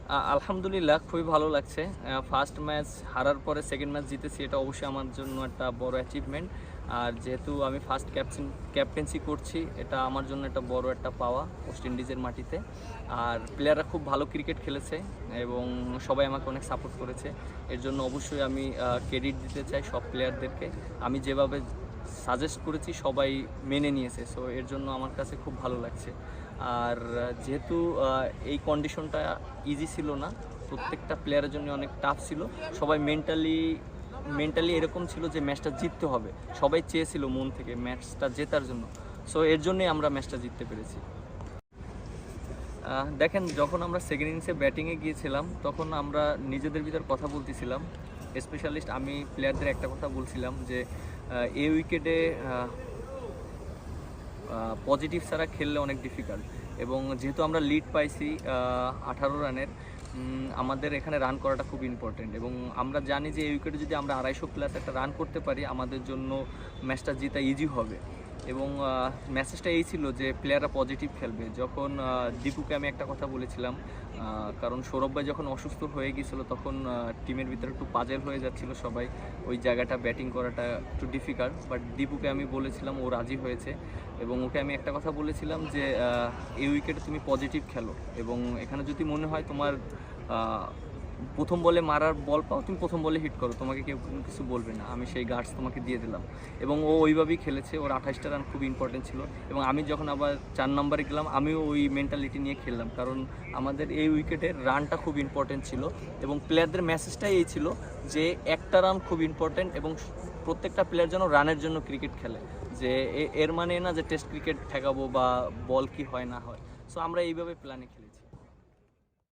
আলহামদুলিল্লাহ খুবই ভালো লাগছে। ফার্স্ট ম্যাচ হারার পরে সেকেন্ড ম্যাচ জিতেছি, এটা অবশ্যই আমার জন্য একটা বড় অ্যাচিভমেন্ট। আর যেহেতু আমি ফার্স্ট ক্যাপ্টেন্সি করছি, এটা আমার জন্য একটা বড় একটা পাওয়া ওয়েস্ট ইন্ডিজের মাটিতে। আর প্লেয়াররা খুব ভালো ক্রিকেট খেলেছে এবং সবাই আমাকে অনেক সাপোর্ট করেছে। এর জন্য অবশ্যই আমি ক্রেডিট দিতে চাই সব প্লেয়ারদেরকে। আমি যেভাবে সাজেস্ট করেছি সবাই মেনে নিয়েছে, সো এর জন্য আমার কাছে খুব ভালো লাগছে। আর যেহেতু এই কন্ডিশনটা ইজি ছিল না, প্রত্যেকটা প্লেয়ারের জন্য অনেক টাফ ছিল। সবাই মেন্টালি এরকম ছিল যে ম্যাচটা জিততে হবে, সবাই চেয়েছিল মন থেকে ম্যাচটা জেতার জন্য। সো এর জন্যই আমরা ম্যাচটা জিততে পেরেছি। দেখেন, যখন আমরা সেকেন্ড ইনিংসে ব্যাটিংয়ে গিয়েছিলাম তখন আমরা নিজেদের ভিতর কথা বলতেছিলাম। স্পেশালিস্ট আমি প্লেয়ারদের একটা কথা বলছিলাম যে এই উইকেটে পজিটিভ ছাড়া খেললে অনেক ডিফিকাল্ট। এবং যেহেতু আমরা লিড পাইছি 18 রানের, আমাদের এখানে রান করাটা খুব ইম্পর্টেন্ট। এবং আমরা জানি যে এই উইকেটে যদি আমরা 250+ একটা রান করতে পারি আমাদের জন্য ম্যাচটা জিতা ইজি হবে। এবং মেসেজটা এই ছিল যে প্লেয়াররা পজিটিভ খেলবে। যখন দীপুকে আমি একটা কথা বলেছিলাম, কারণ সৌরভ ভাই যখন অসুস্থ হয়ে গিয়েছিলো তখন টিমের ভিতরে একটু পাজেল হয়ে যাচ্ছিলো সবাই, ওই জায়গাটা ব্যাটিং করাটা একটু ডিফিকাল্ট। বাট দীপুকে আমি বলেছিলাম, ও রাজি হয়েছে। এবং ওকে আমি একটা কথা বলেছিলাম যে এই উইকেটে তুমি পজিটিভ খেলো এবং এখানে যদি মনে হয় তোমার প্রথম বলে মারার বল পাও, তুমি প্রথম বলে হিট করো, তোমাকে কেউ কোনো কিছু বলবে না, আমি সেই গার্ডস তোমাকে দিয়ে দিলাম। এবং ও ওইভাবেই খেলেছে, ওর 28টা রান খুব ইম্পর্টেন্ট ছিল। এবং আমি যখন আবার 4 নম্বরে গেলাম আমিও ওই মেন্টালিটি নিয়ে খেললাম, কারণ আমাদের এই উইকেটের রানটা খুব ইম্পর্টেন্ট ছিল। এবং প্লেয়ারদের মেসেজটাই এই ছিল যে একটা রান খুব ইম্পর্টেন্ট এবং প্রত্যেকটা প্লেয়ার যেন রানের জন্য ক্রিকেট খেলে। যে এর মানে না যে টেস্ট ক্রিকেট ঠেকাবো বা বল কি হয় না হয়। সো আমরা এইভাবে প্ল্যানে খেলি।